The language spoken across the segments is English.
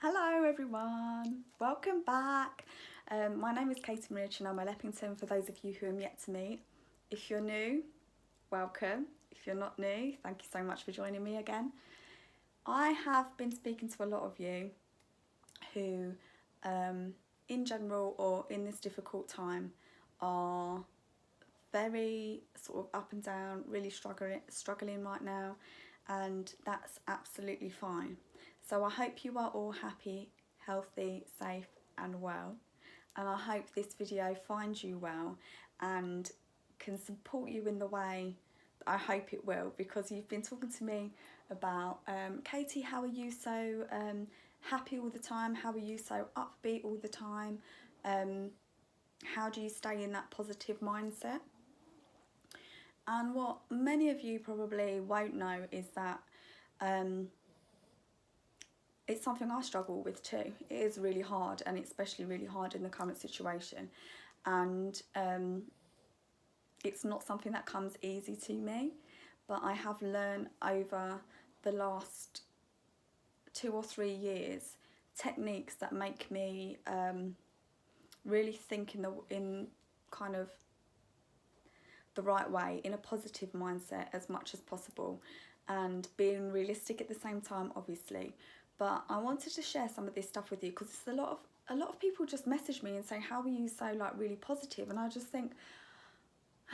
Hello everyone, welcome back. My name is Katie Rich and I'm a Leppington for those of you who are yet to meet. If you're new, welcome. If you're not new, thank you so much for joining me again. I have been speaking to a lot of you who in general or in this difficult time are very sort of up and down, really struggling right now, and that's absolutely fine. So I hope you are all happy, healthy, safe and well, and I hope this video finds you well and can support you in the way that I hope it will, because you've been talking to me about Katie, how are you so happy all the time, how are you so upbeat all the time, how do you stay in that positive mindset? And what many of you probably won't know is that it's something I struggle with too. It is really hard, and it's especially really hard in the current situation. And it's not something that comes easy to me, but I have learned over the last 2 or 3 years techniques that make me really think in kind of the right way, in a positive mindset as much as possible, and being realistic at the same time, obviously. But I wanted to share some of this stuff with you because it's a lot of people just message me and say, how are you so like really positive? And I just think,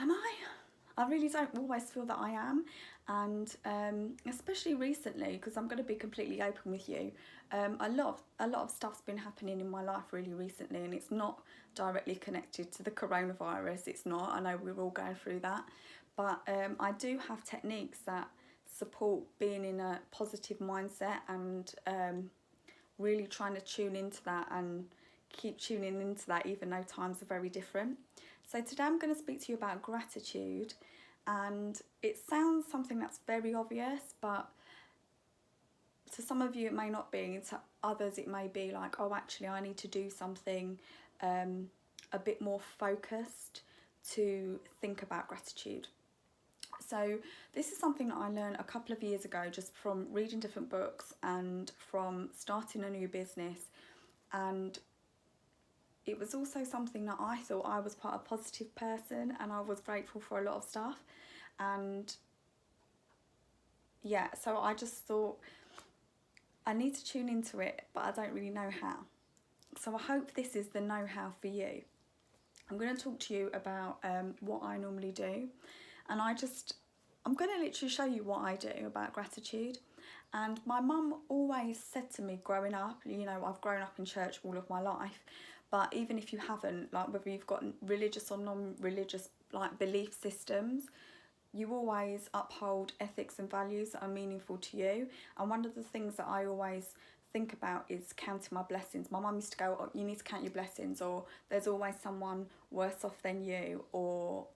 am I really don't always feel that I am. And especially recently, because I'm going to be completely open with you, a lot of stuff's been happening in my life really recently, and it's not directly connected to the coronavirus. It's not. I know we're all going through that, but I do have techniques that support being in a positive mindset and really trying to tune into that and keep tuning into that even though times are very different. So today I'm going to speak to you about gratitude, and it sounds something that's very obvious, but to some of you it may not be, and to others it may be like, oh, actually I need to do something a bit more focused to think about gratitude. So this is something that I learned a couple of years ago just from reading different books and from starting a new business, and it was also something that I thought I was quite a positive person and I was grateful for a lot of stuff. And yeah, so I just thought I need to tune into it, but I don't really know how. So I hope this is the know-how for you. I'm going to talk to you about what I normally do, and I'm going to literally show you what I do about gratitude. And my mum always said to me growing up, you know, I've grown up in church all of my life, but even if you haven't, like whether you've got religious or non-religious like belief systems, you always uphold ethics and values that are meaningful to you. And one of the things that I always think about is counting my blessings. My mum used to go, oh, you need to count your blessings, or there's always someone worse off than you, or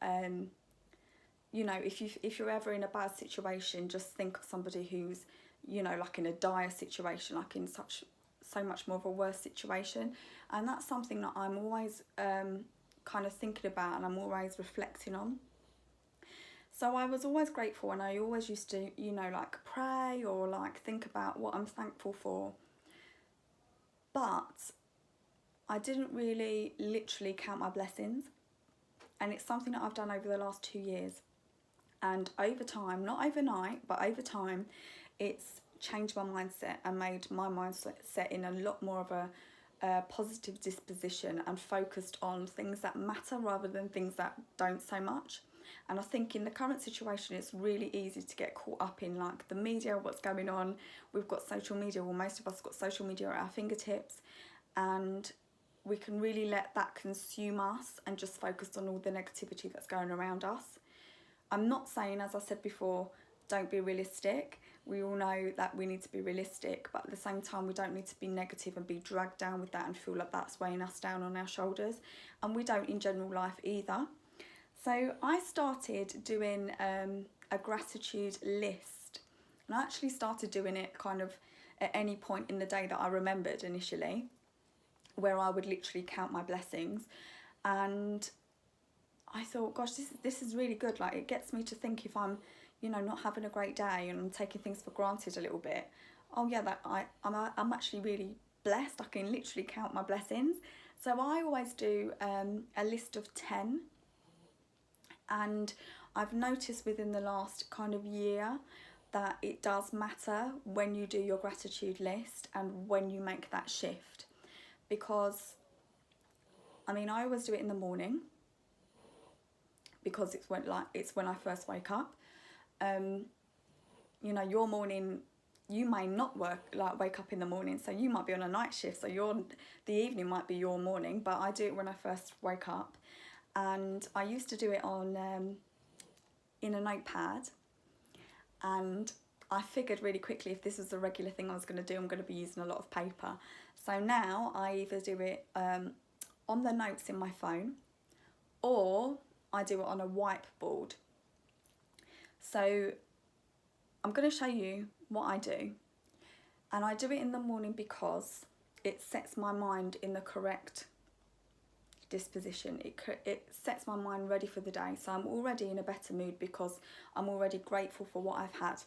you know, if you're ever in a bad situation, just think of somebody who's, you know, like in a dire situation, like in so much more of a worse situation. And that's something that I'm always kind of thinking about and I'm always reflecting on. So I was always grateful, and I always used to, you know, like pray or like think about what I'm thankful for. But I didn't really literally count my blessings. And it's something that I've done over the last 2 years. And over time, not overnight, but over time, it's changed my mindset and made my mindset in a lot more of a positive disposition and focused on things that matter rather than things that don't so much. And I think in the current situation, it's really easy to get caught up in like the media, what's going on. We've got social media, well, most of us got social media at our fingertips, and we can really let that consume us and just focus on all the negativity that's going around us. I'm not saying, as I said before, don't be realistic. We all know that we need to be realistic, but at the same time, we don't need to be negative and be dragged down with that and feel like that's weighing us down on our shoulders. And we don't in general life either. So I started doing a gratitude list, and I actually started doing it kind of at any point in the day that I remembered initially, where I would literally count my blessings. And I thought, gosh, this is really good. Like, it gets me to think if I'm, you know, not having a great day and I'm taking things for granted a little bit. Oh yeah, that I'm actually really blessed. I can literally count my blessings. So I always do a list of 10, and I've noticed within the last kind of year that it does matter when you do your gratitude list and when you make that shift. Because I mean, I always do it in the morning because it's when I first wake up. You know, your morning, you may not wake up in the morning, so you might be on a night shift, so the evening might be your morning, but I do it when I first wake up. And I used to do it on in a notepad, and I figured really quickly if this was a regular thing I was going to do, I'm going to be using a lot of paper. So now I either do it on the notes in my phone, or I do it on a whiteboard. So I'm going to show you what I do, and I do it in the morning because it sets my mind in the correct disposition. It sets my mind ready for the day, so I'm already in a better mood because I'm already grateful for what I've had.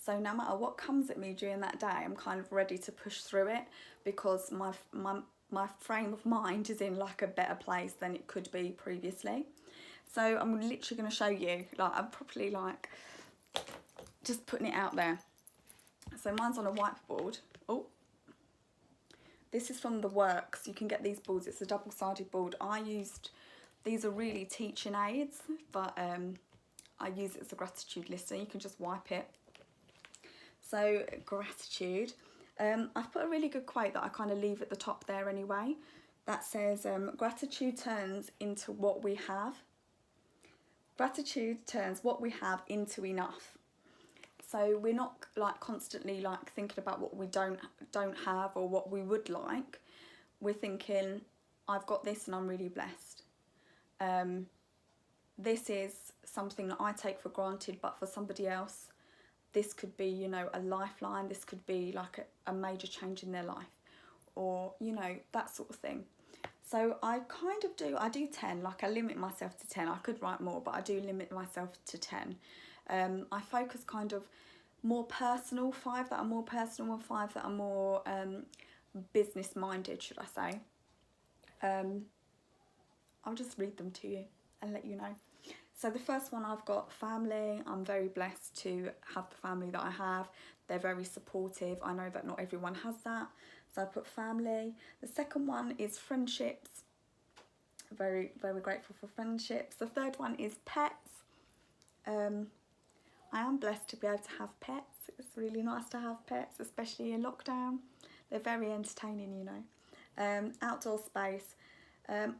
So no matter what comes at me during that day, I'm kind of ready to push through it because my frame of mind is in like a better place than it could be previously. So I'm literally going to show you, like I'm probably like just putting it out there. So mine's on a whiteboard. Oh, this is from The Works. You can get these boards. It's a double-sided board. These are really teaching aids, but I use it as a gratitude list, so you can just wipe it. So gratitude. I've put a really good quote that I kind of leave at the top there anyway. That says, gratitude turns into what we have. Gratitude turns what we have into enough. So we're not like constantly like thinking about what we don't have or what we would like. We're thinking, I've got this and I'm really blessed. This is something that I take for granted, but for somebody else, this could be, you know, a lifeline. This could be like a major change in their life, or, you know, that sort of thing. So I do 10, like I limit myself to 10. I could write more, but I do limit myself to 10. I focus kind of more personal, 5 that are more personal and 5 that are more business minded, should I say. I'll just read them to you and let you know. So the first one, I've got family. I'm very blessed to have the family that I have. They're very supportive. I know that not everyone has that. So I put family. The second one is friendships. Very, very grateful for friendships. The third one is pets. I am blessed to be able to have pets. It's really nice to have pets, especially in lockdown. They're very entertaining, you know. Outdoor space.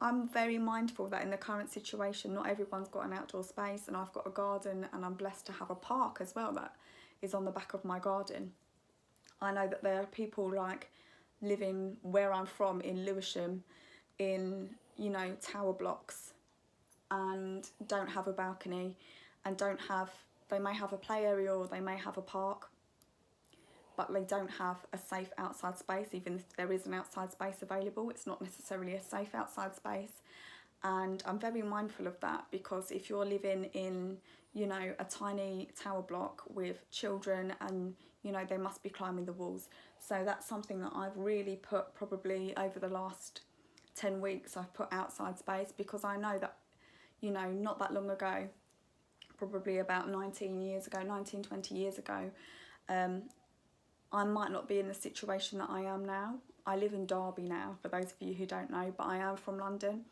I'm very mindful that in the current situation, not everyone's got an outdoor space, and I've got a garden, and I'm blessed to have a park as well that is on the back of my garden. I know that there are people like living where I'm from in Lewisham in, you know, tower blocks and don't have a balcony and they may have a play area or they may have a park, but they don't have a safe outside space. Even if there is an outside space available, it's not necessarily a safe outside space. And I'm very mindful of that, because if you're living in, you know, a tiny tower block with children, and, you know, they must be climbing the walls. So that's something that I've really put, probably over the last 10 weeks, I've put outside space, because I know that, you know, not that long ago, probably about 20 years ago, I might not be in the situation that I am now. I live in Derby now, for those of you who don't know, but I am from London.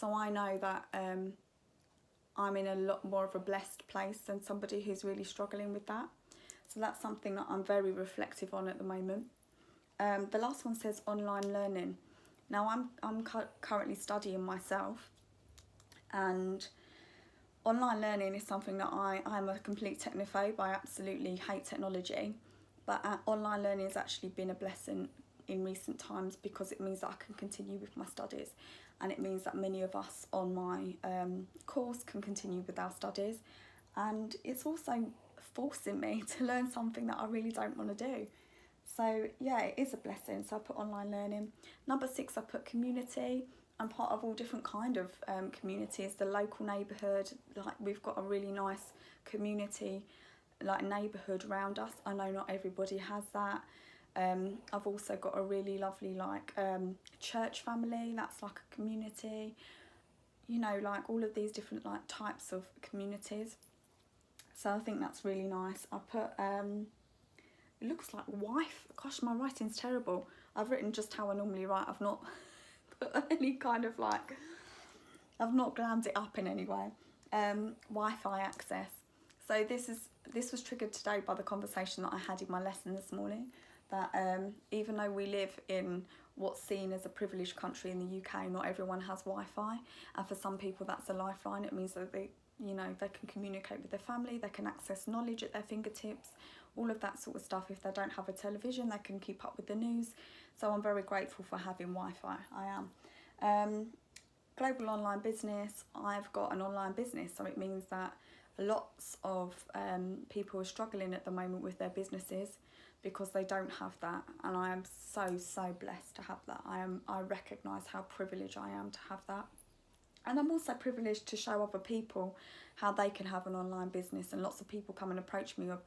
So I know that I'm in a lot more of a blessed place than somebody who's really struggling with that. So that's something that I'm very reflective on at the moment. The last one says online learning. Now I'm currently studying myself, and online learning is something that I'm a complete technophobe. I absolutely hate technology. But online learning has actually been a blessing in recent times, because it means that I can continue with my studies, and it means that many of us on my course can continue with our studies, and it's also forcing me to learn something that I really don't want to do. So yeah, it is a blessing. So I put online learning. Number 6, I put community. I'm part of all different kind of communities. The local neighbourhood, like we've got a really nice community, like neighbourhood around us. I know not everybody has that. I've also got a really lovely church family that's like a community, you know, like all of these different like types of communities. So I think that's really nice. I put it looks like wife. Gosh, my writing's terrible. I've written just how I normally write. I've not put any kind of like, I've not glammed it up in any way. Wi-Fi access. So this was triggered today by the conversation that I had in my lesson this morning, that even though we live in what's seen as a privileged country in the UK, not everyone has Wi-Fi, and for some people that's a lifeline. It means that they, you know, they can communicate with their family, they can access knowledge at their fingertips, all of that sort of stuff. If they don't have a television, they can keep up with the news. So I'm very grateful for having Wi-Fi. I am. Global online business. I've got an online business, so it means that lots of people are struggling at the moment with their businesses because they don't have that, and I am so blessed to have that. I recognise how privileged I am to have that, and I'm also privileged to show other people how they can have an online business. And lots of people come and approach me of,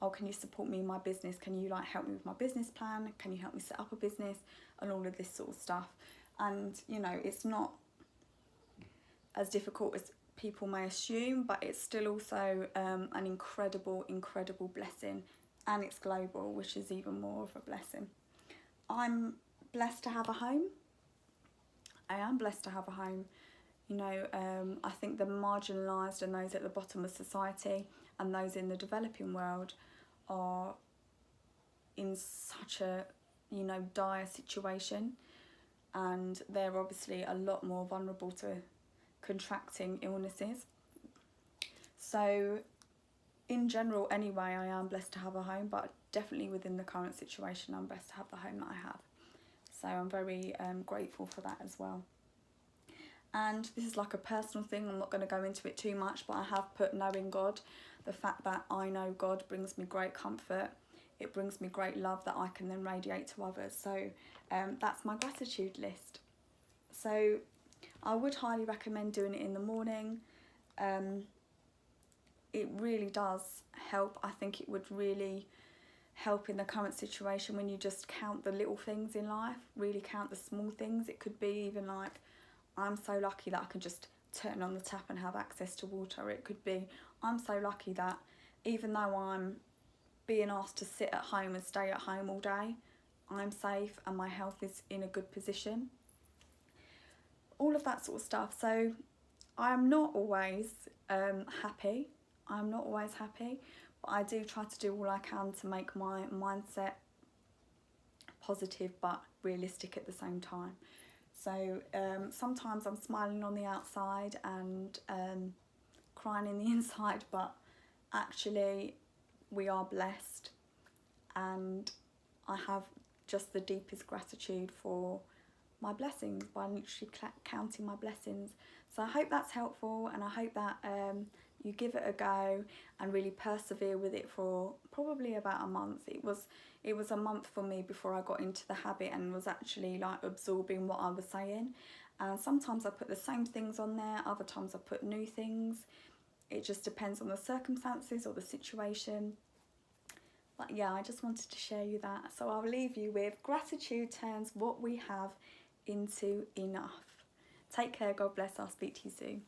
oh, can you support me in my business? Can you like help me with my business plan? Can you help me set up a business? And all of this sort of stuff. And you know, it's not as difficult as people may assume, but it's still also an incredible blessing, and it's global, which is even more of a blessing. I'm blessed to have a home. I am blessed to have a home. You know, I think the marginalised and those at the bottom of society and those in the developing world are in such a, you know, dire situation, and they're obviously a lot more vulnerable to contracting illnesses. So in general anyway, I am blessed to have a home, but definitely within the current situation, I'm blessed to have the home that I have. So I'm very grateful for that as well. And this is like a personal thing, I'm not going to go into it too much, but I have put knowing God. The fact that I know God brings me great comfort. It brings me great love that I can then radiate to others. So that's my gratitude list. So I would highly recommend doing it in the morning. It really does help. I think it would really help in the current situation when you just count the little things in life, really count the small things. It could be even like, I'm so lucky that I can just turn on the tap and have access to water. It could be, I'm so lucky that even though I'm being asked to sit at home and stay at home all day, I'm safe and my health is in a good position. All of that sort of stuff. So I'm not always happy. I'm not always happy, but I do try to do all I can to make my mindset positive but realistic at the same time. So sometimes I'm smiling on the outside and crying in the inside, but actually we are blessed, and I have just the deepest gratitude for my blessings by literally counting my blessings. So I hope that's helpful, and I hope that you give it a go and really persevere with it for probably about a month. It was a month for me before I got into the habit and was actually like absorbing what I was saying. And sometimes I put the same things on there, other times I put new things. It just depends on the circumstances or the situation. But yeah, I just wanted to share you that. So I'll leave you with gratitude turns what we have into enough. Take care, God bless, I'll speak to you soon.